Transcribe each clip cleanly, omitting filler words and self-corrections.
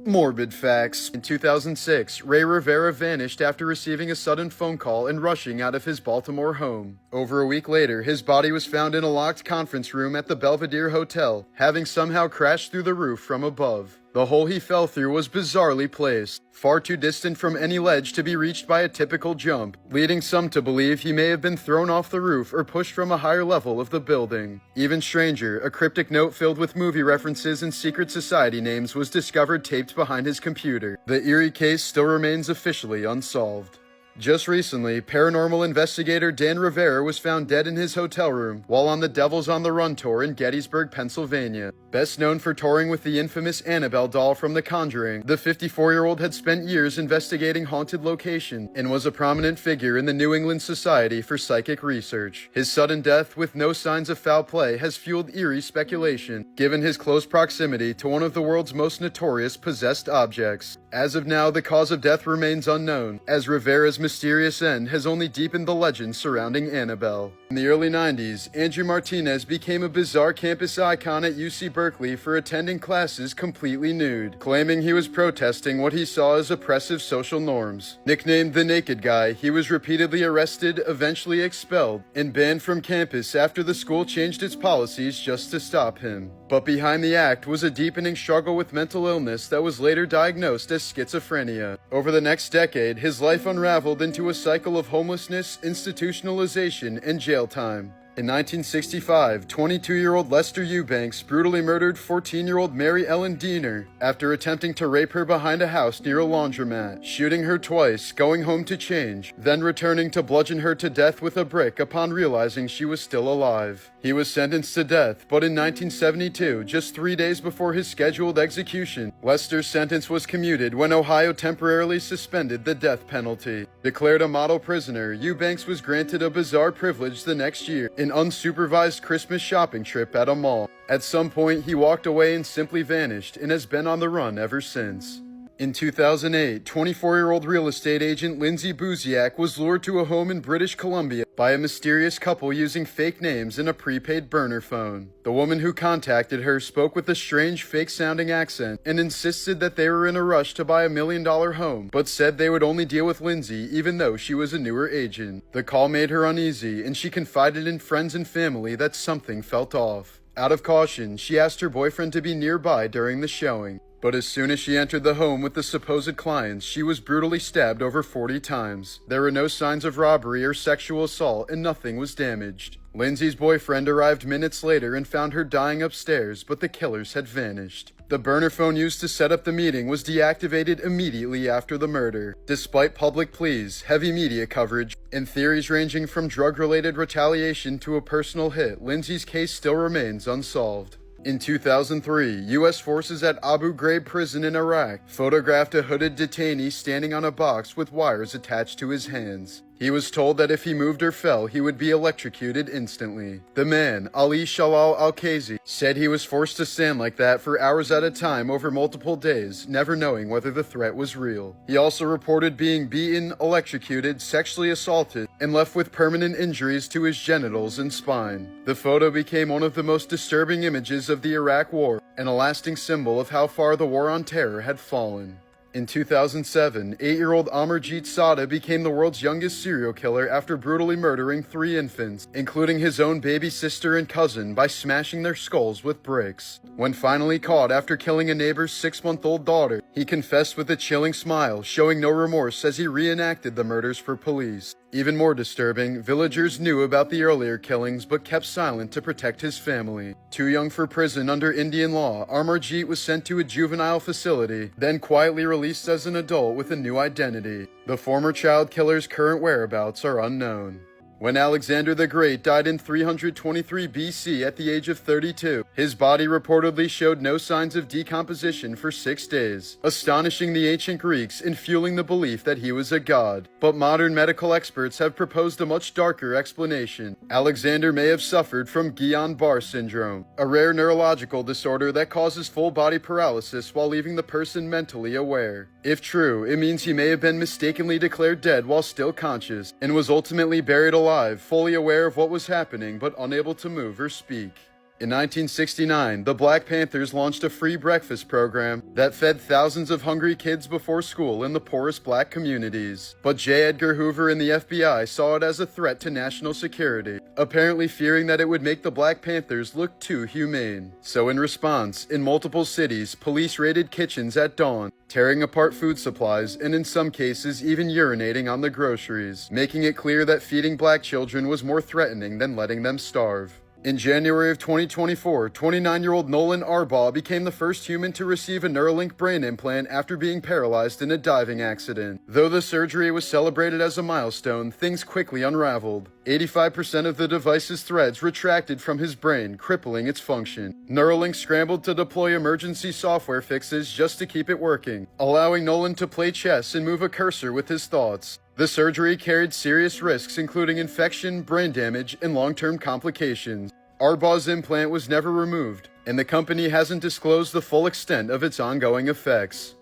Morbid Facts. In 2006, Ray Rivera vanished after receiving a sudden phone call and rushing out of his Baltimore home. Over a week later, his body was found in a locked conference room at the Belvedere Hotel, having somehow crashed through the roof from above. The hole he fell through was bizarrely placed, far too distant from any ledge to be reached by a typical jump, leading some to believe he may have been thrown off the roof or pushed from a higher level of the building. Even stranger, a cryptic note filled with movie references and secret society names was discovered taped behind his computer. The eerie case still remains officially unsolved. Just recently, paranormal investigator Dan Rivera was found dead in his hotel room while on the Devil's on the Run tour in Gettysburg, Pennsylvania. Best known for touring with the infamous Annabelle doll from The Conjuring, the 54-year-old had spent years investigating haunted locations and was a prominent figure in the New England Society for Psychic Research. His sudden death with no signs of foul play has fueled eerie speculation, given his close proximity to one of the world's most notorious possessed objects. As of now, the cause of death remains unknown, as Rivera's mysterious end has only deepened the legend surrounding Annabelle. In the early 90s, Andrew Martinez became a bizarre campus icon at UC Berkeley for attending classes completely nude, claiming he was protesting what he saw as oppressive social norms. Nicknamed the Naked Guy, he was repeatedly arrested, eventually expelled, and banned from campus after the school changed its policies just to stop him. But behind the act was a deepening struggle with mental illness that was later diagnosed as schizophrenia. Over the next decade, his life unraveled into a cycle of homelessness, institutionalization, and jail time. In 1965, 22-year-old Lester Eubanks brutally murdered 14-year-old Mary Ellen Diener after attempting to rape her behind a house near a laundromat, shooting her twice, going home to change, then returning to bludgeon her to death with a brick upon realizing she was still alive. He was sentenced to death, but in 1972, just 3 days before his scheduled execution, Lester's sentence was commuted when Ohio temporarily suspended the death penalty. Declared a model prisoner, Eubanks was granted a bizarre privilege the next year, an unsupervised Christmas shopping trip at a mall. At some point, he walked away and simply vanished, and has been on the run ever since. In 2008, 24-year-old real estate agent Lindsay Buziak was lured to a home in British Columbia by a mysterious couple using fake names and a prepaid burner phone. The woman who contacted her spoke with a strange fake-sounding accent and insisted that they were in a rush to buy $1 million home, but said they would only deal with Lindsay even though she was a newer agent. The call made her uneasy, and she confided in friends and family that something felt off. Out of caution, she asked her boyfriend to be nearby during the showing. But as soon as she entered the home with the supposed clients, she was brutally stabbed over 40 times. There were no signs of robbery or sexual assault, and nothing was damaged. Lindsay's boyfriend arrived minutes later and found her dying upstairs, but the killers had vanished. The burner phone used to set up the meeting was deactivated immediately after the murder. Despite public pleas, heavy media coverage, and theories ranging from drug-related retaliation to a personal hit, Lindsay's case still remains unsolved. In 2003, U.S. forces at Abu Ghraib prison in Iraq photographed a hooded detainee standing on a box with wires attached to his hands. He was told that if he moved or fell, he would be electrocuted instantly. The man, Ali Shalal Al-Qazi, said he was forced to stand like that for hours at a time over multiple days, never knowing whether the threat was real. He also reported being beaten, electrocuted, sexually assaulted, and left with permanent injuries to his genitals and spine. The photo became one of the most disturbing images of the Iraq War, and a lasting symbol of how far the war on terror had fallen. In 2007, 8-year-old Amarjeet Sada became the world's youngest serial killer after brutally murdering 3 infants, including his own baby sister and cousin, by smashing their skulls with bricks. When finally caught after killing a neighbor's 6-month-old daughter, he confessed with a chilling smile, showing no remorse as he reenacted the murders for police. Even more disturbing, villagers knew about the earlier killings but kept silent to protect his family. Too young for prison under Indian law, Amarjeet was sent to a juvenile facility, then quietly released as an adult with a new identity. The former child killer's current whereabouts are unknown. When Alexander the Great died in 323 BC at the age of 32, his body reportedly showed no signs of decomposition for 6 days, astonishing the ancient Greeks and fueling the belief that he was a god. But modern medical experts have proposed a much darker explanation. Alexander may have suffered from Guillain-Barré syndrome, a rare neurological disorder that causes full-body paralysis while leaving the person mentally aware. If true, it means he may have been mistakenly declared dead while still conscious, and was ultimately buried alive, fully aware of what was happening but unable to move or speak. In 1969, the Black Panthers launched a free breakfast program that fed thousands of hungry kids before school in the poorest black communities. But J. Edgar Hoover and the FBI saw it as a threat to national security, apparently fearing that it would make the Black Panthers look too humane. So in response, in multiple cities, police raided kitchens at dawn, tearing apart food supplies and in some cases even urinating on the groceries, making it clear that feeding black children was more threatening than letting them starve. In January of 2024, 29-year-old Nolan Arbaugh became the first human to receive a Neuralink brain implant after being paralyzed in a diving accident. Though the surgery was celebrated as a milestone, things quickly unraveled. 85% of the device's threads retracted from his brain, crippling its function. Neuralink scrambled to deploy emergency software fixes just to keep it working, allowing Nolan to play chess and move a cursor with his thoughts. The surgery carried serious risks including infection, brain damage, and long-term complications. Arbaugh's implant was never removed, and the company hasn't disclosed the full extent of its ongoing effects.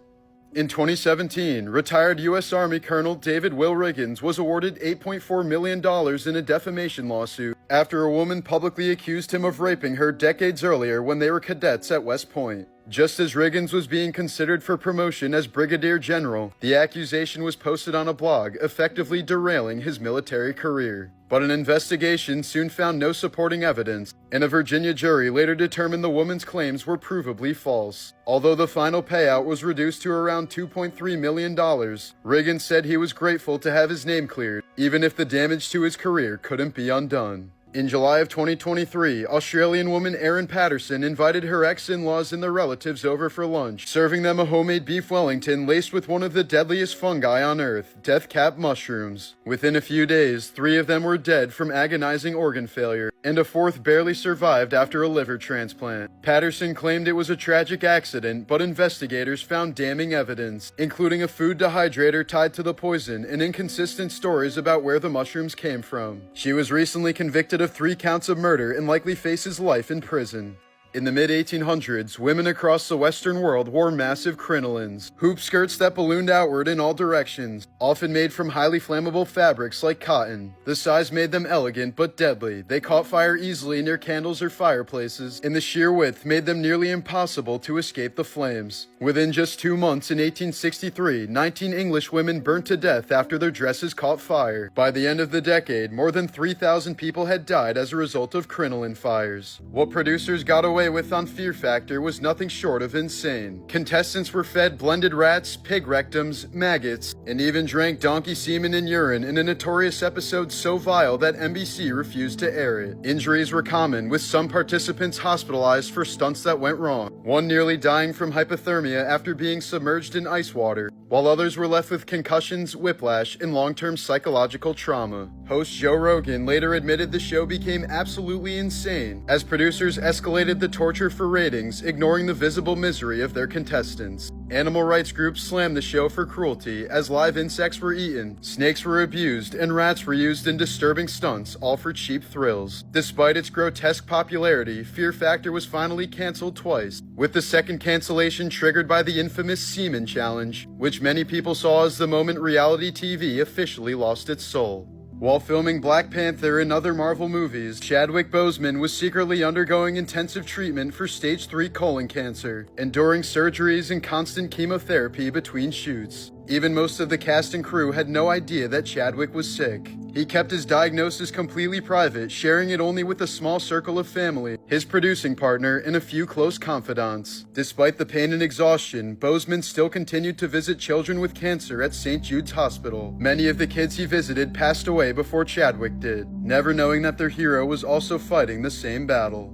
In 2017, retired U.S. Army Colonel David Will Riggins was awarded $8.4 million in a defamation lawsuit after a woman publicly accused him of raping her decades earlier when they were cadets at West Point. Just as Riggins was being considered for promotion as Brigadier General, the accusation was posted on a blog, effectively derailing his military career. But an investigation soon found no supporting evidence, and a Virginia jury later determined the woman's claims were provably false. Although the final payout was reduced to around $2.3 million, Riggins said he was grateful to have his name cleared, even if the damage to his career couldn't be undone. In July of 2023, Australian woman Erin Patterson invited her ex-in-laws and their relatives over for lunch, serving them a homemade beef Wellington laced with one of the deadliest fungi on Earth, death cap mushrooms. Within a few days, 3 of them were dead from agonizing organ failure, and a 4th barely survived after a liver transplant. Patterson claimed it was a tragic accident, but investigators found damning evidence, including a food dehydrator tied to the poison and inconsistent stories about where the mushrooms came from. She was recently convicted of 3 counts of murder and likely faces life in prison. In the mid-1800s, women across the Western world wore massive crinolines, hoop skirts that ballooned outward in all directions, often made from highly flammable fabrics like cotton. The size made them elegant but deadly. They caught fire easily near candles or fireplaces, and the sheer width made them nearly impossible to escape the flames. Within just 2 months in 1863, 19 English women burnt to death after their dresses caught fire. By the end of the decade, more than 3,000 people had died as a result of crinoline fires. What producers got away with on Fear Factor was nothing short of insane. Contestants were fed blended rats, pig rectums, maggots, and even drank donkey semen and urine in a notorious episode so vile that NBC refused to air it. Injuries were common, with some participants hospitalized for stunts that went wrong, one nearly dying from hypothermia after being submerged in ice water, while others were left with concussions, whiplash, and long-term psychological trauma. Host Joe Rogan later admitted the show became absolutely insane as producers escalated the torture for ratings, ignoring the visible misery of their contestants. Animal rights groups slammed the show for cruelty as live insects were eaten, snakes were abused, and rats were used in disturbing stunts, all for cheap thrills. Despite its grotesque popularity, Fear Factor was finally canceled twice, with the second cancellation triggered by the infamous Semen Challenge, which many people saw as the moment reality TV officially lost its soul. While filming Black Panther and other Marvel movies, Chadwick Boseman was secretly undergoing intensive treatment for stage 3 colon cancer, enduring surgeries and constant chemotherapy between shoots. Even most of the cast and crew had no idea that Chadwick was sick. He kept his diagnosis completely private, sharing it only with a small circle of family, his producing partner, and a few close confidants. Despite the pain and exhaustion, Boseman still continued to visit children with cancer at St. Jude's Hospital. Many of the kids he visited passed away before Chadwick did, never knowing that their hero was also fighting the same battle.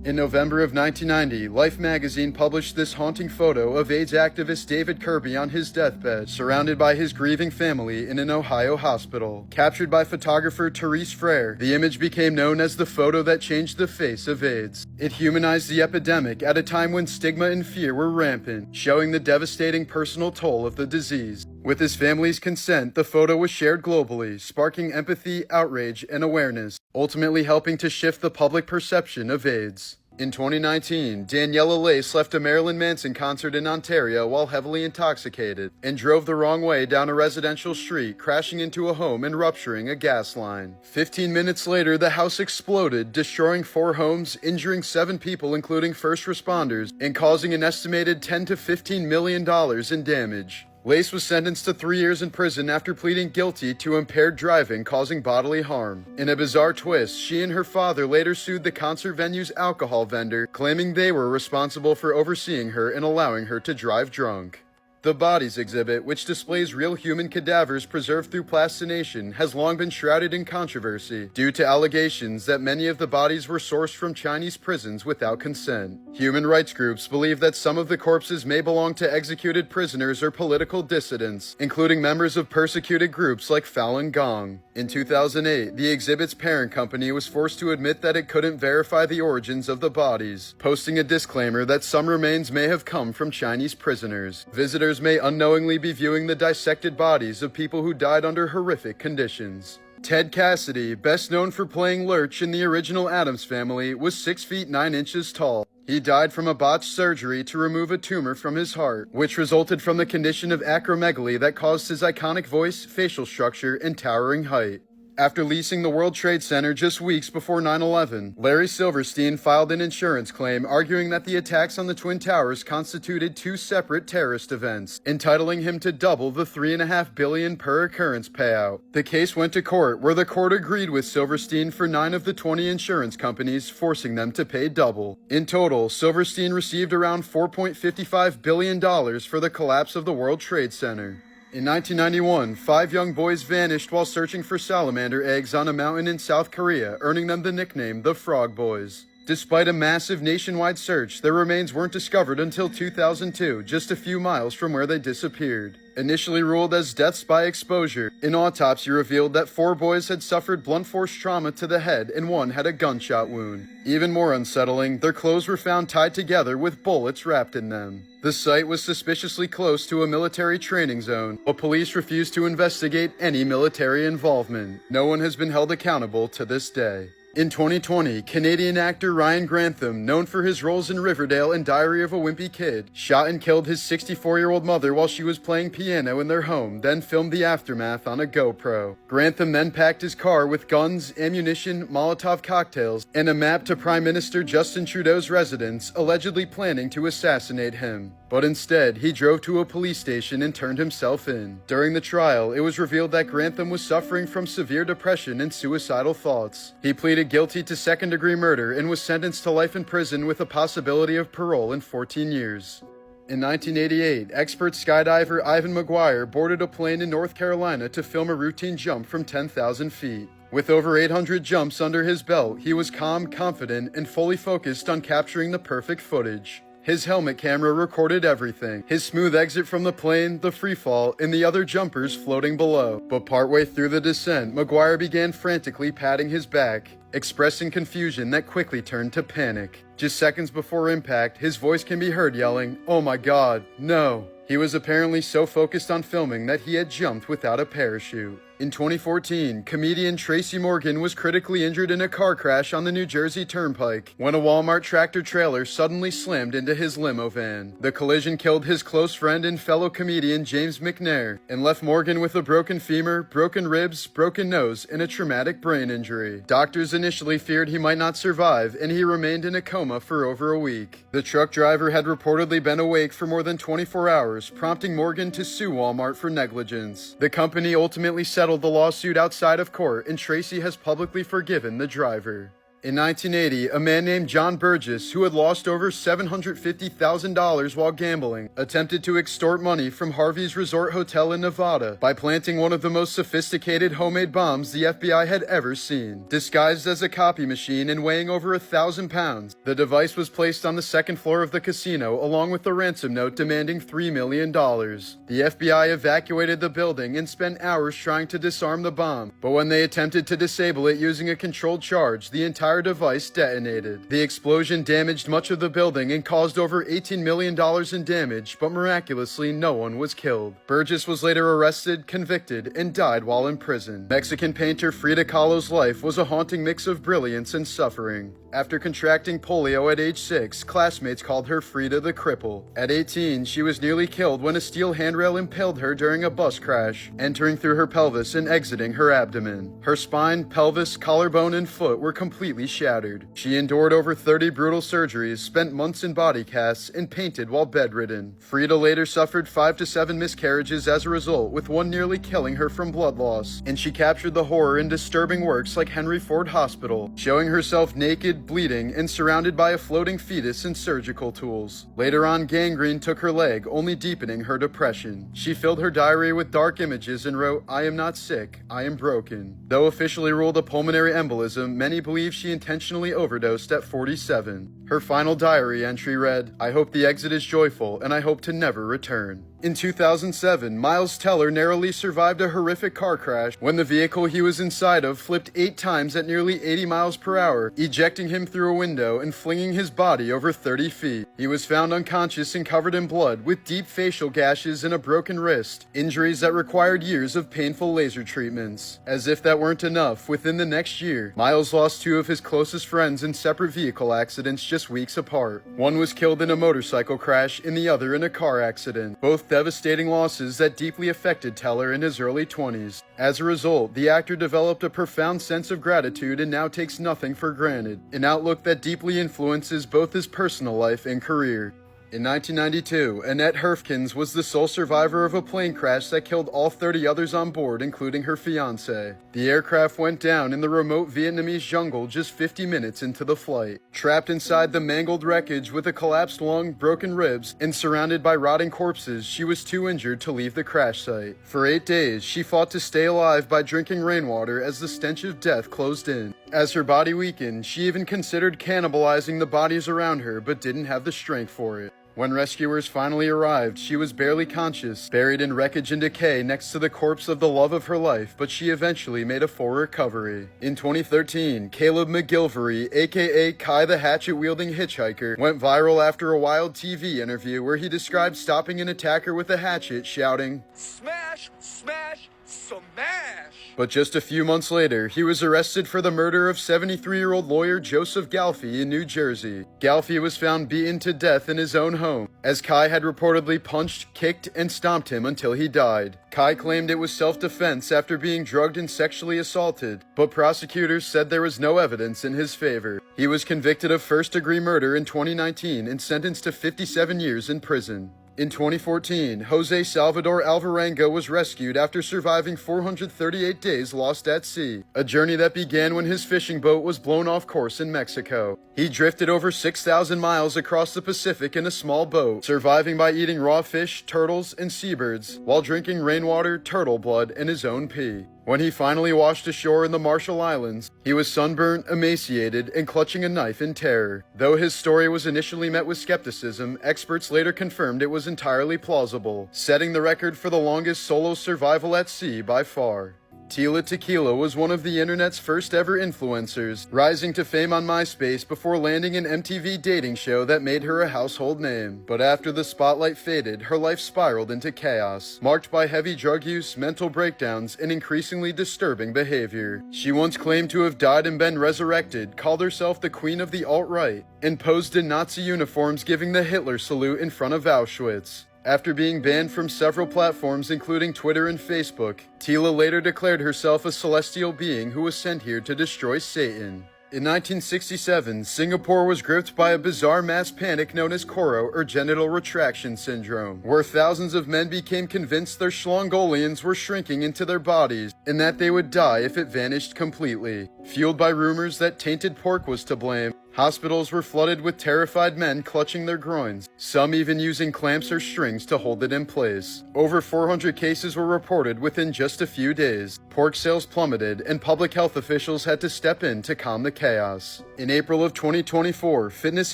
In November of 1990, Life magazine published this haunting photo of AIDS activist David Kirby on his deathbed, surrounded by his grieving family in an Ohio hospital. Captured by photographer Therese Frere, the image became known as the photo that changed the face of AIDS. It humanized the epidemic at a time when stigma and fear were rampant, showing the devastating personal toll of the disease. With his family's consent, the photo was shared globally, sparking empathy, outrage, and awareness, ultimately helping to shift the public perception of AIDS. In 2019, Daniela Lace left a Marilyn Manson concert in Ontario while heavily intoxicated and drove the wrong way down a residential street, crashing into a home and rupturing a gas line. 15 minutes later, the house exploded, destroying 4 homes, injuring 7 people including first responders, and causing an estimated $10 to $15 million in damage. Lace was sentenced to 3 years in prison after pleading guilty to impaired driving causing bodily harm. In a bizarre twist, she and her father later sued the concert venue's alcohol vendor, claiming they were responsible for overseeing her and allowing her to drive drunk. The Bodies exhibit, which displays real human cadavers preserved through plastination, has long been shrouded in controversy due to allegations that many of the bodies were sourced from Chinese prisons without consent. Human rights groups believe that some of the corpses may belong to executed prisoners or political dissidents, including members of persecuted groups like Falun Gong. In 2008, the exhibit's parent company was forced to admit that it couldn't verify the origins of the bodies, posting a disclaimer that some remains may have come from Chinese prisoners. Visitors may unknowingly be viewing the dissected bodies of people who died under horrific conditions. Ted Cassidy, best known for playing Lurch in the original Addams Family, was 6 feet 9 inches tall. He died from a botched surgery to remove a tumor from his heart, which resulted from the condition of acromegaly that caused his iconic voice, facial structure, and towering height. After leasing the World Trade Center just weeks before 9/11, Larry Silverstein filed an insurance claim arguing that the attacks on the Twin Towers constituted 2 separate terrorist events, entitling him to double the $3.5 billion per occurrence payout. The case went to court, where the court agreed with Silverstein for 9 of the 20 insurance companies, forcing them to pay double. In total, Silverstein received around $4.55 billion for the collapse of the World Trade Center. In 1991, 5 young boys vanished while searching for salamander eggs on a mountain in South Korea, earning them the nickname the Frog Boys. Despite a massive nationwide search, their remains weren't discovered until 2002, just a few miles from where they disappeared. Initially ruled as deaths by exposure, an autopsy revealed that 4 boys had suffered blunt force trauma to the head and 1 had a gunshot wound. Even more unsettling, their clothes were found tied together with bullets wrapped in them. The site was suspiciously close to a military training zone, but police refused to investigate any military involvement. No one has been held accountable to this day. In 2020, Canadian actor Ryan Grantham, known for his roles in Riverdale and Diary of a Wimpy Kid, shot and killed his 64-year-old mother while she was playing piano in their home, then filmed the aftermath on a GoPro. Grantham then packed his car with guns, ammunition, Molotov cocktails, and a map to Prime Minister Justin Trudeau's residence, allegedly planning to assassinate him. But instead, he drove to a police station and turned himself in. During the trial, it was revealed that Grantham was suffering from severe depression and suicidal thoughts. He pleaded guilty to second-degree murder and was sentenced to life in prison with a possibility of parole in 14 years. In 1988, expert skydiver Ivan McGuire boarded a plane in North Carolina to film a routine jump from 10,000 feet. With over 800 jumps under his belt, he was calm, confident, and fully focused on capturing the perfect footage. His helmet camera recorded everything, his smooth exit from the plane, the free fall, and the other jumpers floating below. But partway through the descent, McGuire began frantically patting his back, expressing confusion that quickly turned to panic. Just seconds before impact, his voice can be heard yelling, "Oh my God, no!" He was apparently so focused on filming that he had jumped without a parachute. In 2014, comedian Tracy Morgan was critically injured in a car crash on the New Jersey Turnpike when a Walmart tractor-trailer suddenly slammed into his limo van. The collision killed his close friend and fellow comedian James McNair and left Morgan with a broken femur, broken ribs, broken nose, and a traumatic brain injury. Doctors initially feared he might not survive, and he remained in a coma for over a week. The truck driver had reportedly been awake for more than 24 hours, prompting Morgan to sue Walmart for negligence. The company ultimately settled the lawsuit outside of court, and Tracy has publicly forgiven the driver. In 1980, a man named John Burgess, who had lost over $750,000 while gambling, attempted to extort money from Harvey's Resort Hotel in Nevada by planting one of the most sophisticated homemade bombs the FBI had ever seen. Disguised as a copy machine and weighing over 1,000 pounds, the device was placed on the second floor of the casino along with a ransom note demanding $3 million. The FBI evacuated the building and spent hours trying to disarm the bomb, but when they attempted to disable it using a controlled charge, the entire device detonated. The explosion damaged much of the building and caused over $18 million in damage, but miraculously no one was killed. Burgess was later arrested, convicted, and died while in prison. Mexican painter Frida Kahlo's life was a haunting mix of brilliance and suffering. After contracting polio at age 6, classmates called her Frida the Cripple. At 18, she was nearly killed when a steel handrail impaled her during a bus crash, entering through her pelvis and exiting her abdomen. Her spine, pelvis, collarbone, and foot were completely shattered. She endured over 30 brutal surgeries, spent months in body casts, and painted while bedridden. Frida later suffered 5 to 7 miscarriages as a result, with one nearly killing her from blood loss, and she captured the horror in disturbing works like Henry Ford Hospital, showing herself naked, bleeding, and surrounded by a floating fetus and surgical tools. Later on, gangrene took her leg, only deepening her depression. She filled her diary with dark images and wrote, "I am not sick, I am broken." Though officially ruled a pulmonary embolism, many believe she intentionally overdosed at 47. Her final diary entry read, "I hope the exit is joyful, and I hope to never return." In 2007, Miles Teller narrowly survived a horrific car crash when the vehicle he was inside of flipped 8 times at nearly 80 miles per hour, ejecting him through a window and flinging his body over 30 feet. He was found unconscious and covered in blood, with deep facial gashes and a broken wrist, injuries that required years of painful laser treatments. As if that weren't enough, within the next year, Miles lost 2 of his closest friends in separate vehicle accidents just weeks apart. One was killed in a motorcycle crash and the other in a car accident, both devastating losses that deeply affected Teller in his early 20s. As a result, the actor developed a profound sense of gratitude and now takes nothing for granted, an outlook that deeply influences both his personal life and career. In 1992, Annette Herfkens was the sole survivor of a plane crash that killed all 30 others on board, including her fiancé. The aircraft went down in the remote Vietnamese jungle just 50 minutes into the flight. Trapped inside the mangled wreckage with a collapsed lung, broken ribs, and surrounded by rotting corpses, she was too injured to leave the crash site. For 8 days, she fought to stay alive by drinking rainwater as the stench of death closed in. As her body weakened, she even considered cannibalizing the bodies around her, but didn't have the strength for it. When rescuers finally arrived, she was barely conscious, buried in wreckage and decay next to the corpse of the love of her life, but she eventually made a full recovery. In 2013, Caleb McGilvery, aka Kai the hatchet-wielding hitchhiker, went viral after a wild TV interview where he described stopping an attacker with a hatchet, shouting, "Smash! Smash! Smash!" But just a few months later, he was arrested for the murder of 73-year-old lawyer Joseph Galfi in New Jersey. Galfi was found beaten to death in his own home, as Kai had reportedly punched, kicked, and stomped him until he died. Kai claimed it was self-defense after being drugged and sexually assaulted, but prosecutors said there was no evidence in his favor. He was convicted of first-degree murder in 2019 and sentenced to 57 years in prison. In 2014, Jose Salvador Alvarenga was rescued after surviving 438 days lost at sea, a journey that began when his fishing boat was blown off course in Mexico. He drifted over 6,000 miles across the Pacific in a small boat, surviving by eating raw fish, turtles, and seabirds, while drinking rainwater, turtle blood, and his own pee. When he finally washed ashore in the Marshall Islands, he was sunburnt, emaciated, and clutching a knife in terror. Though his story was initially met with skepticism, experts later confirmed it was entirely plausible, setting the record for the longest solo survival at sea by far. Tila Tequila was one of the internet's first ever influencers, rising to fame on MySpace before landing an MTV dating show that made her a household name. But after the spotlight faded, her life spiraled into chaos, marked by heavy drug use, mental breakdowns, and increasingly disturbing behavior. She once claimed to have died and been resurrected, called herself the Queen of the Alt-Right, and posed in Nazi uniforms giving the Hitler salute in front of Auschwitz. After being banned from several platforms including Twitter and Facebook, Tila later declared herself a celestial being who was sent here to destroy Satan. In 1967, Singapore was gripped by a bizarre mass panic known as Coro, or genital retraction syndrome, where thousands of men became convinced their schlongolians were shrinking into their bodies and that they would die if it vanished completely. Fueled by rumors that tainted pork was to blame, hospitals were flooded with terrified men clutching their groins, some even using clamps or strings to hold it in place. Over 400 cases were reported within just a few days. Pork sales plummeted, and public health officials had to step in to calm the chaos. In April of 2024, fitness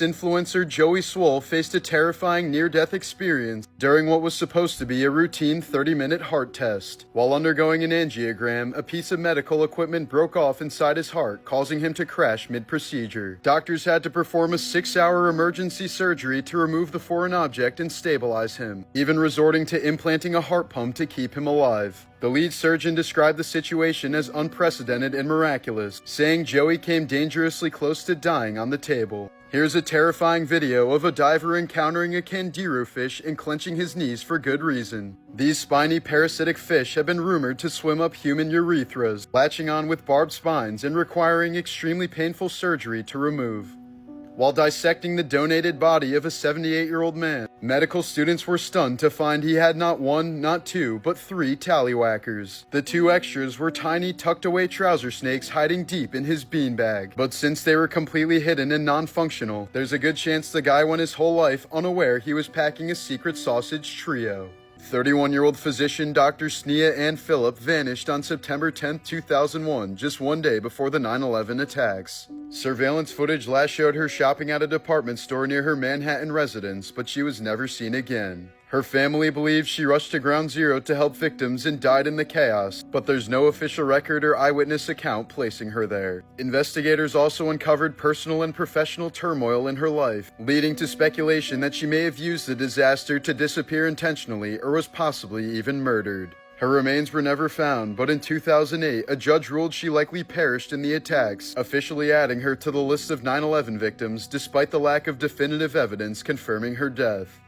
influencer Joey Swole faced a terrifying near-death experience during what was supposed to be a routine 30-minute heart test. While undergoing an angiogram, a piece of medical equipment broke off inside his heart, causing him to crash mid-procedure. Doctors had to perform a 6-hour emergency surgery to remove the foreign object and stabilize him, even resorting to implanting a heart pump to keep him alive. The lead surgeon described the situation as unprecedented and miraculous, saying Joey came dangerously close to dying on the table. Here's a terrifying video of a diver encountering a candiru fish and clenching his knees for good reason. These spiny parasitic fish have been rumored to swim up human urethras, latching on with barbed spines and requiring extremely painful surgery to remove. While dissecting the donated body of a 78-year-old man, medical students were stunned to find he had not one, not two, but 3 tallywhackers. The 2 extras were tiny tucked-away trouser snakes hiding deep in his beanbag. But since they were completely hidden and non-functional, there's a good chance the guy went his whole life unaware he was packing a secret sausage trio. 31-year-old physician Dr. Sneha Ann Phillip vanished on September 10, 2001, just one day before the 9/11 attacks. Surveillance footage last showed her shopping at a department store near her Manhattan residence, but she was never seen again. Her family believes she rushed to Ground Zero to help victims and died in the chaos, but there's no official record or eyewitness account placing her there. Investigators also uncovered personal and professional turmoil in her life, leading to speculation that she may have used the disaster to disappear intentionally or was possibly even murdered. Her remains were never found, but in 2008, a judge ruled she likely perished in the attacks, officially adding her to the list of 9/11 victims despite the lack of definitive evidence confirming her death.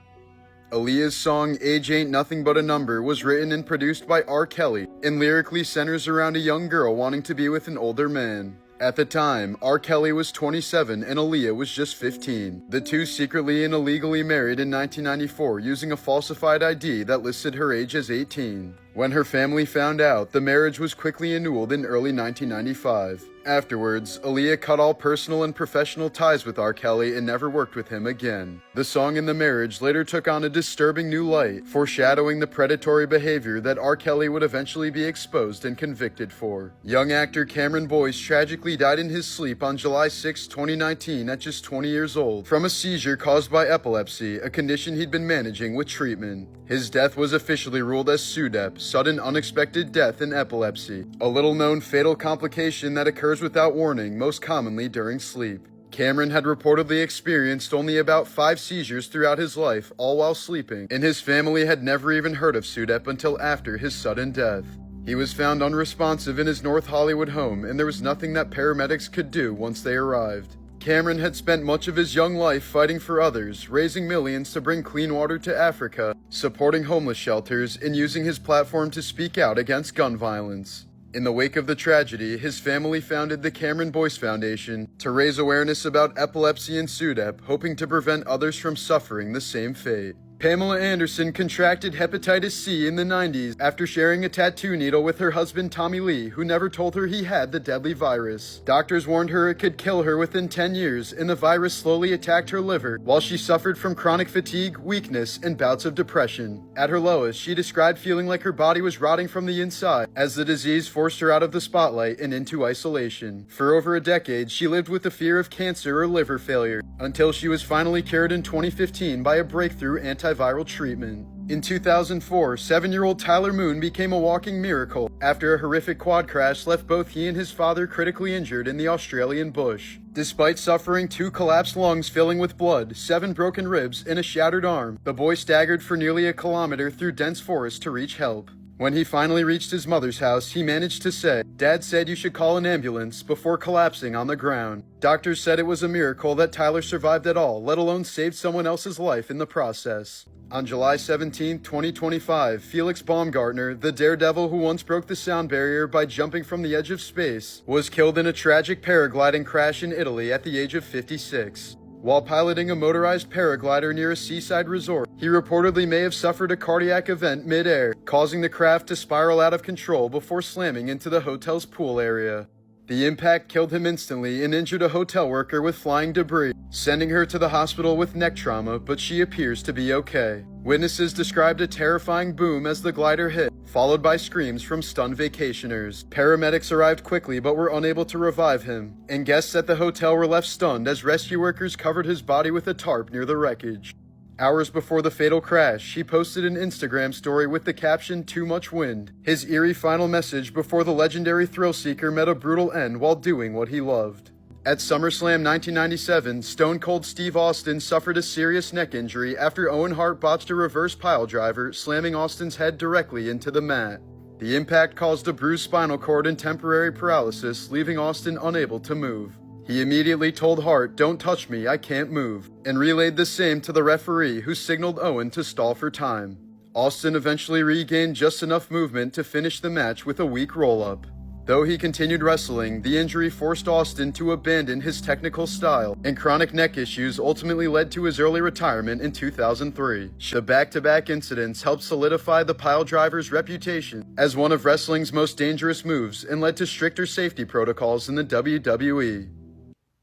Aaliyah's song Age Ain't Nothing But a Number was written and produced by R. Kelly and lyrically centers around a young girl wanting to be with an older man. At the time, R. Kelly was 27 and Aaliyah was just 15. The two secretly and illegally married in 1994 using a falsified ID that listed her age as 18. When her family found out, the marriage was quickly annulled in early 1995. Afterwards, Aaliyah cut all personal and professional ties with R. Kelly and never worked with him again. The song and the marriage later took on a disturbing new light, foreshadowing the predatory behavior that R. Kelly would eventually be exposed and convicted for. Young actor Cameron Boyce tragically died in his sleep on July 6, 2019 at just 20 years old from a seizure caused by epilepsy, a condition he'd been managing with treatment. His death was officially ruled as SUDEP, sudden unexpected death in epilepsy, a little-known fatal complication that occurs without warning, most commonly during sleep. Cameron had reportedly experienced only about 5 seizures throughout his life, all while sleeping, and his family had never even heard of SUDEP until after his sudden death. He was found unresponsive in his North Hollywood home, and there was nothing that paramedics could do once they arrived. Cameron had spent much of his young life fighting for others, raising millions to bring clean water to Africa, supporting homeless shelters, and using his platform to speak out against gun violence. In the wake of the tragedy, his family founded the Cameron Boyce Foundation to raise awareness about epilepsy and SUDEP, hoping to prevent others from suffering the same fate. Pamela Anderson contracted hepatitis C in the 90s after sharing a tattoo needle with her husband Tommy Lee, who never told her he had the deadly virus. Doctors warned her it could kill her within 10 years, and the virus slowly attacked her liver, while she suffered from chronic fatigue, weakness, and bouts of depression. At her lowest, she described feeling like her body was rotting from the inside, as the disease forced her out of the spotlight and into isolation. For over a decade, she lived with the fear of cancer or liver failure, until she was finally cured in 2015 by a breakthrough antiviral treatment. In 2004, 7-year-old Tyler Moon became a walking miracle after a horrific quad crash left both he and his father critically injured in the Australian bush. Despite suffering 2 collapsed lungs filling with blood, 7 broken ribs, and a shattered arm, the boy staggered for nearly a kilometer through dense forest to reach help. When he finally reached his mother's house, he managed to say, "Dad said you should call an ambulance," before collapsing on the ground. Doctors said it was a miracle that Tyler survived at all, let alone saved someone else's life in the process. On July 17, 2025, Felix Baumgartner, the daredevil who once broke the sound barrier by jumping from the edge of space, was killed in a tragic paragliding crash in Italy at the age of 56. While piloting a motorized paraglider near a seaside resort, he reportedly may have suffered a cardiac event mid-air, causing the craft to spiral out of control before slamming into the hotel's pool area. The impact killed him instantly and injured a hotel worker with flying debris, sending her to the hospital with neck trauma, but she appears to be okay. Witnesses described a terrifying boom as the glider hit, followed by screams from stunned vacationers. Paramedics arrived quickly but were unable to revive him, and guests at the hotel were left stunned as rescue workers covered his body with a tarp near the wreckage. Hours before the fatal crash, he posted an Instagram story with the caption, "Too much wind," his eerie final message before the legendary thrill-seeker met a brutal end while doing what he loved. At SummerSlam 1997, Stone Cold Steve Austin suffered a serious neck injury after Owen Hart botched a reverse piledriver, slamming Austin's head directly into the mat. The impact caused a bruised spinal cord and temporary paralysis, leaving Austin unable to move. He immediately told Hart, "Don't touch me, I can't move," and relayed the same to the referee, who signaled Owen to stall for time. Austin eventually regained just enough movement to finish the match with a weak roll-up. Though he continued wrestling, the injury forced Austin to abandon his technical style, and chronic neck issues ultimately led to his early retirement in 2003. The back-to-back incidents helped solidify the piledriver's reputation as one of wrestling's most dangerous moves and led to stricter safety protocols in the WWE.